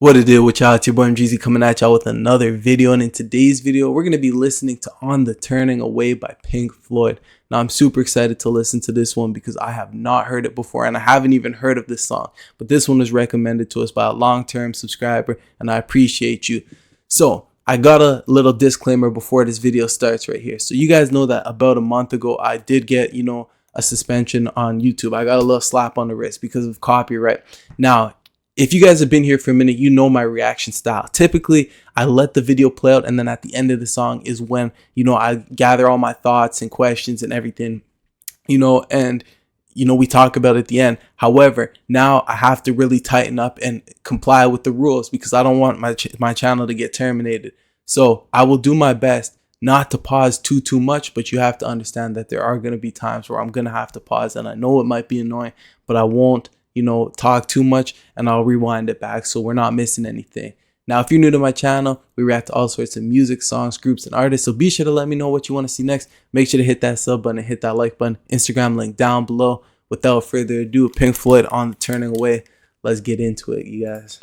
What it is with y'all? It's your boy Jeezy coming at y'all with another video, and in today's video we're going to be listening to On the Turning Away by Pink Floyd. Now I'm super excited to listen to this one because I have not heard it before and I haven't even heard of this song, but this one was recommended to us by a long-term subscriber and I appreciate you. So I got a little disclaimer before this video starts right here. So you guys know that about a month ago I did get, a suspension on YouTube. I got a little slap on the wrist because of copyright. Now, if you guys have been here for a minute, you know my reaction style. Typically, I let the video play out, and then at the end of the song is when, I gather all my thoughts and questions and everything, and, we talk about it at the end. However, now I have to really tighten up and comply with the rules because I don't want my channel to get terminated. So I will do my best not to pause too much, but you have to understand that there are going to be times where I'm going to have to pause, and I know it might be annoying, but I won't talk too much, and I'll rewind it back so we're not missing anything. Now, if you're new to my channel, we react to all sorts of music, songs, groups, and artists. So be sure to let me know what you want to see next. Make sure to hit that sub button and hit that like button. Instagram link down below. Without further ado, Pink Floyd, On the Turning Away. Let's get into it, you guys.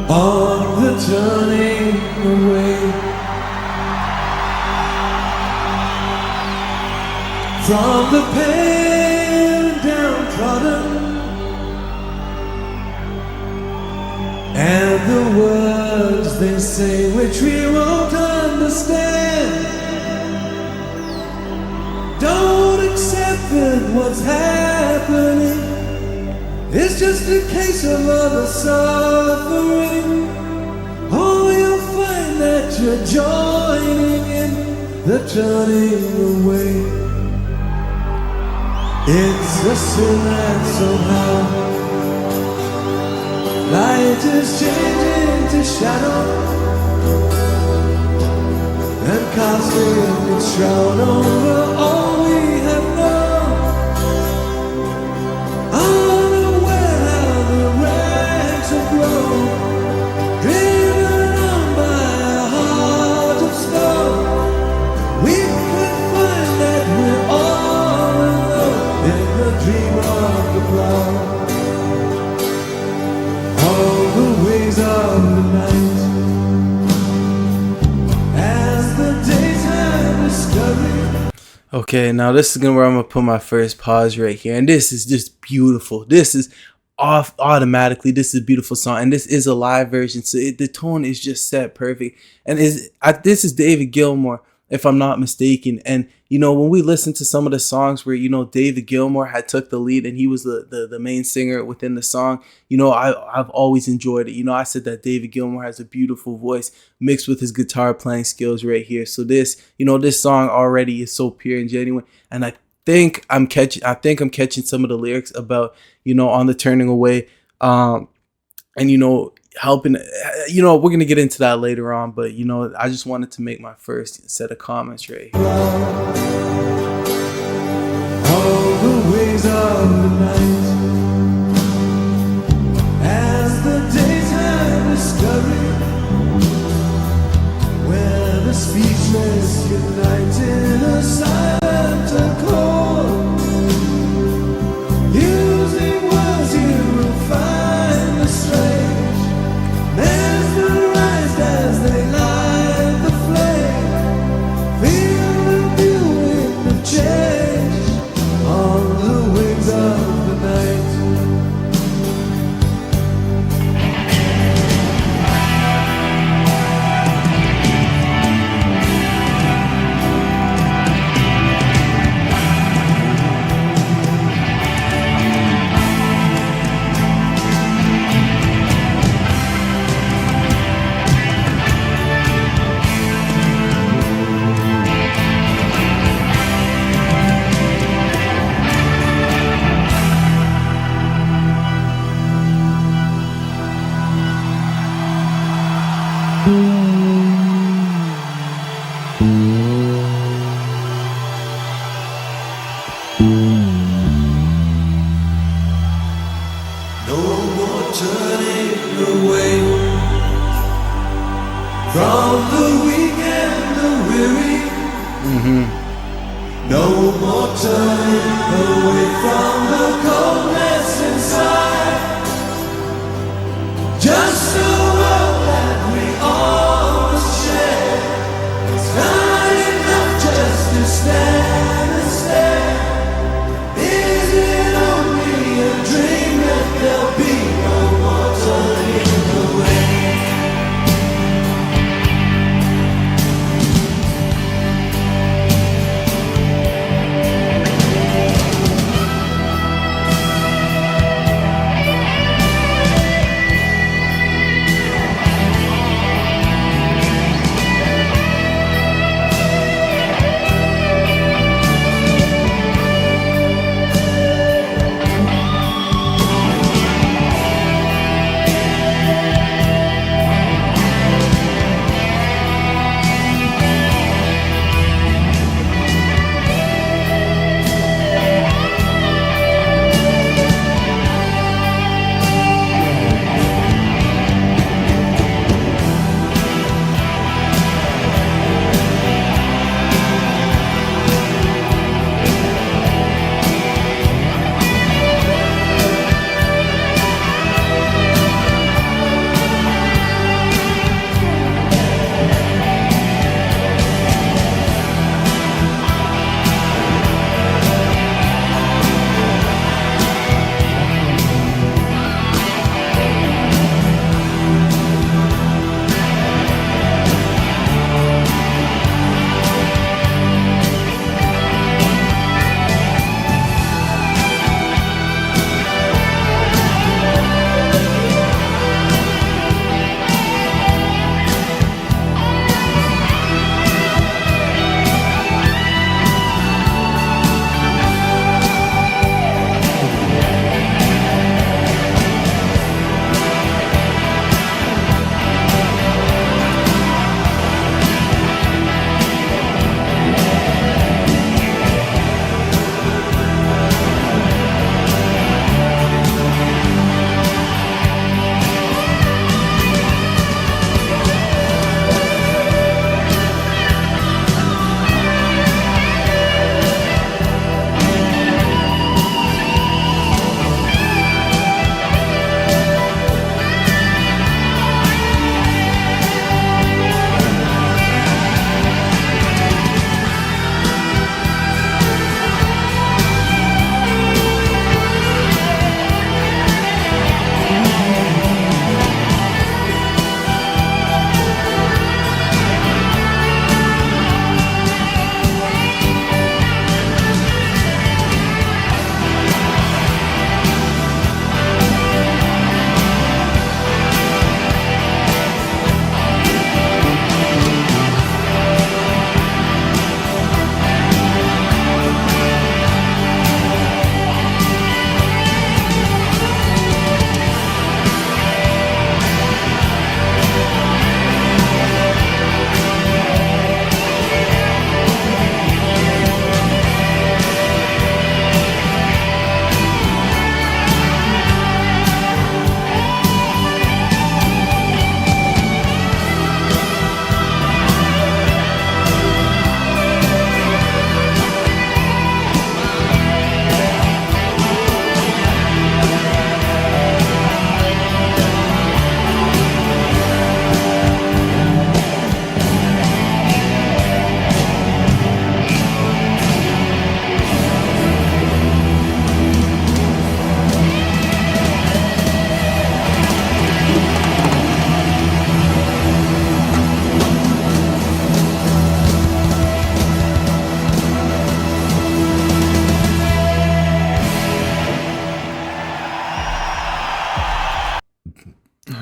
On the turning away from the pale and downtrodden, and the words they say which we won't understand. Don't accept that what's happening, it's just a case of other suffering. Oh, you'll find that you're joining in the turning away. It's a sin that somehow light is changing to shadow and casting its shroud over all we have known. Okay, now this is where I'm gonna put my first pause right here, and this is just beautiful. This is off automatically. This is a beautiful song, and this is a live version, so the tone is just set perfect. And this is David Gilmour, if I'm not mistaken. And when we listen to some of the songs where David Gilmour had took the lead and he was the main singer within the song, I've always enjoyed it. I said that David Gilmour has a beautiful voice mixed with his guitar playing skills right here. So this song already is so pure and genuine, and I think I'm catching some of the lyrics about On the Turning Away, and helping, we're gonna get into that later on, but I just wanted to make my first set of comments right here. All the ways of the night, as the daytime discovery, where the speechless unite in a silent accord, using words you will find the strange, mesmerized as they light the flame. Feel the beauty of change. No more turning away from the coldness inside. Just a world that we all must share. It's not enough just to stand and stare. Is it only a dream that there'll be no more turning away?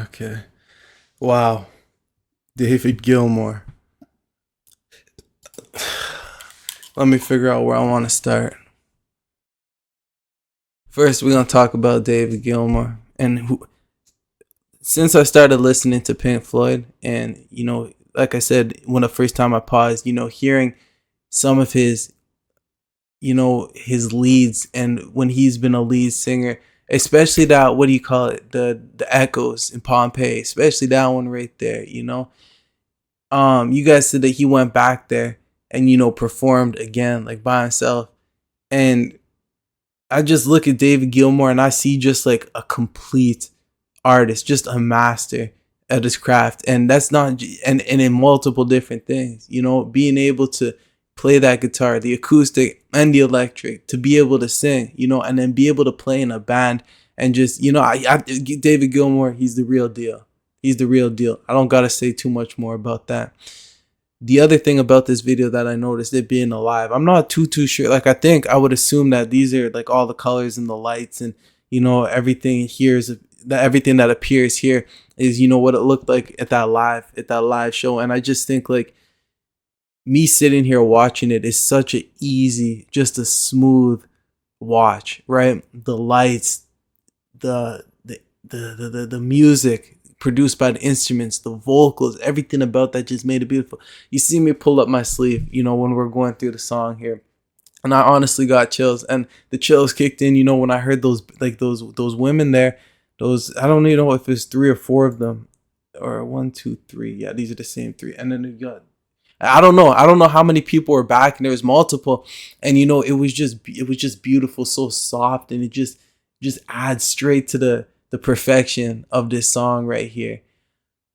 Okay. Wow. David Gilmour. Let me figure out where I want to start. First, we're going to talk about David Gilmour. And since I started listening to Pink Floyd, and, like I said, when the first time I paused, hearing some of his, his leads, and when he's been a lead singer, especially that, what do you call it? The echoes in Pompeii, especially that one right there, you guys said that he went back there and performed again like by himself. And I just look at David Gilmour and I see just like a complete artist, just a master at his craft. And that's not, and in multiple different things, being able to play that guitar, the acoustic and the electric, to be able to sing, and then be able to play in a band. And just, David Gilmour, he's the real deal. He's the real deal. I don't got to say too much more about that. The other thing about this video that I noticed, it being alive, I'm not too sure. Like, I think I would assume that these are like all the colors and the lights, and everything here is that everything that appears here is what it looked like at that live show. And I just think like me sitting here watching it is such a easy, just a smooth watch, right? The lights, the music produced by the instruments, the vocals, everything about that just made it beautiful. You see me pull up my sleeve, when we're going through the song here, and I honestly got chills, and the chills kicked in, when I heard those women there, I don't even know if it's 3 or 4 of them, or 1, 2, 3. Yeah, these are the same 3, and then you got. I don't know how many people were back, and there was multiple, and it was just beautiful, so soft, and it just adds straight to the perfection of this song right here.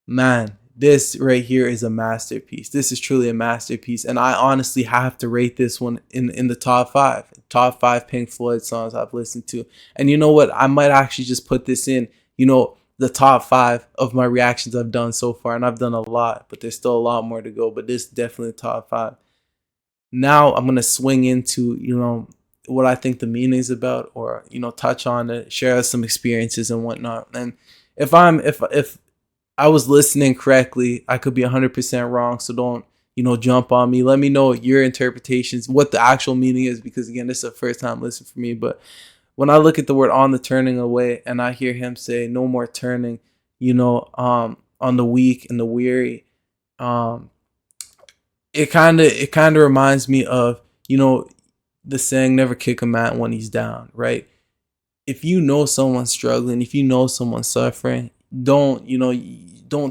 Man, this right here is a masterpiece. This is truly a masterpiece, and I honestly have to rate this one in the top 5 Pink Floyd songs I've listened to. And you know what? I might actually just put this in, the top 5 of my reactions I've done so far, and I've done a lot, but there's still a lot more to go. But this is definitely top 5. Now I'm gonna swing into what I think the meaning is about, or touch on it, share some experiences and whatnot. And if I was listening correctly, I could be 100% wrong, so don't jump on me. Let me know your interpretations, what the actual meaning is, because again, this is the first time listening for me. But when I look at the word "on the turning away" and I hear him say "no more turning," on the weak and the weary, it kind of reminds me of the saying, "Never kick a man when he's down," right? If you know someone's struggling, if you know someone's suffering, don't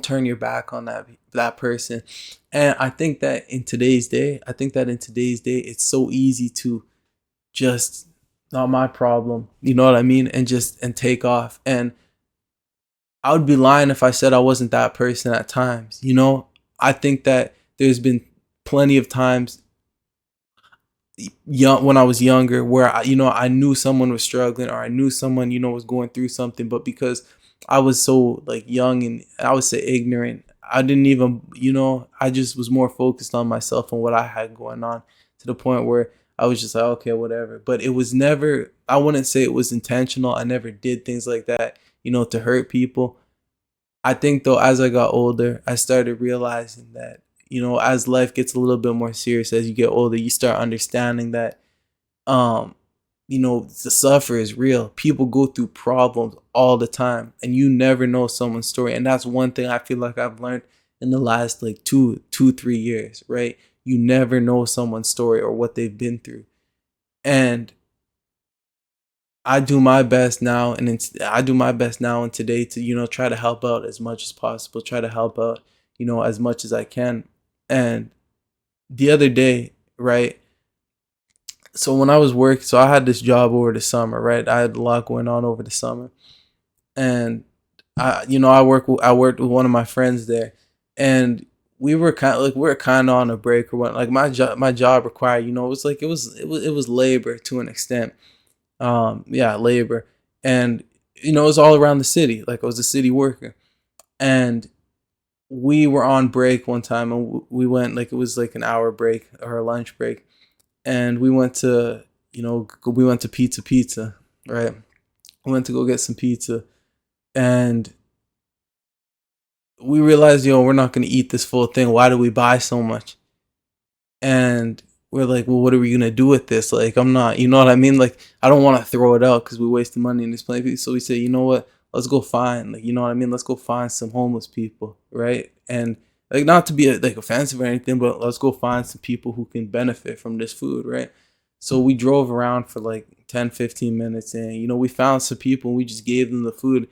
turn your back on that person. And I think that in today's day, it's so easy to just, not my problem, you know what I mean, and take off. And I would be lying if I said I wasn't that person at times. I think that there's been plenty of times when I was younger where I knew someone was struggling, or I knew someone was going through something, but because I was so like young and I would say ignorant, I didn't even I just was more focused on myself and what I had going on, to the point where I was just like, okay, whatever. But it was never, I wouldn't say it was intentional. I never did things like that to hurt people. I think though, as I got older, I started realizing that as life gets a little bit more serious, as you get older, you start understanding that the suffer is real. People go through problems all the time, and you never know someone's story. And that's one thing I feel like I've learned in the last like 3 years, right? You never know someone's story or what they've been through. And I do my best now, and today to try to help out as much as possible, try to help out as much as I can. And the other day, right, so when I was working, so I had this job over the summer, right? I had a lot going on over the summer, and I worked with one of my friends there, and we were kind of on a break or what. Like my job required, it was like it was labor to an extent, labor, and it was all around the city. Like I was a city worker, and we were on break one time, and we went, like it was like an hour break or a lunch break, and we went to pizza, right? We went to go get some pizza, and we realized, we're not going to eat this full thing. Why do we buy so much? And we're like, well, what are we going to do with this? Like, I'm not, you know what I mean? Like, I don't want to throw it out because we wasted money in this place. So we say, you know what? Let's go find, like, you know what I mean? Let's go find some homeless people, right? And like, not to be like offensive or anything, but let's go find some people who can benefit from this food, right? So we drove around for like 10, 15 minutes, and we found some people, and we just gave them the food.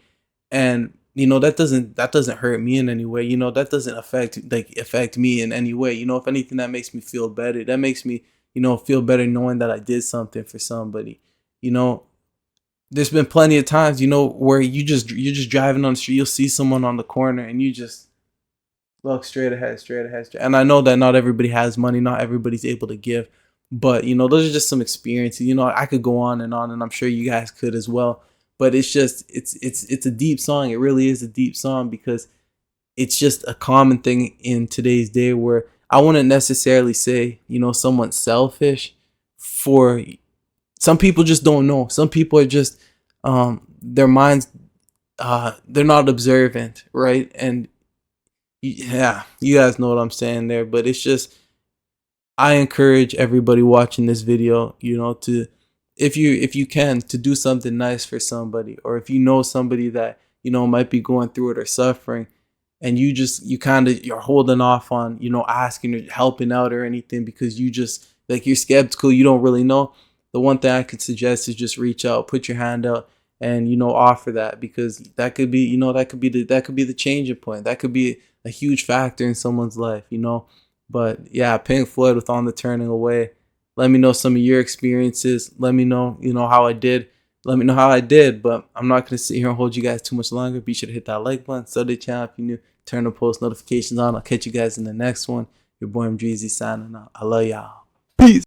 And that doesn't hurt me in any way. That doesn't affect me in any way. If anything, that makes me feel better. That makes me, feel better knowing that I did something for somebody. You know, there's been plenty of times, where you're just driving on the street, you'll see someone on the corner and you just look straight ahead, straight ahead, straight. And I know that not everybody has money, not everybody's able to give, but those are just some experiences. I could go on, and I'm sure you guys could as well. But it's a deep song. It really is a deep song because it's just a common thing in today's day where I wouldn't necessarily say, someone's selfish. For some people just don't know. Some people are just their minds they're not observant, right? And yeah, you guys know what I'm saying there, but it's just I encourage everybody watching this video, to if you can to do something nice for somebody, or if you know somebody that might be going through it or suffering, and you're holding off on asking or helping out or anything because you just like you're skeptical, you don't really know. The one thing I could suggest is just reach out, put your hand out, and offer that, because that could be the changing point. That could be a huge factor in someone's life. But yeah, Pink Floyd with On the Turning Away. Let me know some of your experiences. Let me know, how I did. Let me know how I did. But I'm not going to sit here and hold you guys too much longer. Be sure to hit that like button, sub the channel if you're new, turn the post notifications on. I'll catch you guys in the next one. Your boy Dreezy signing out. I love y'all. Peace.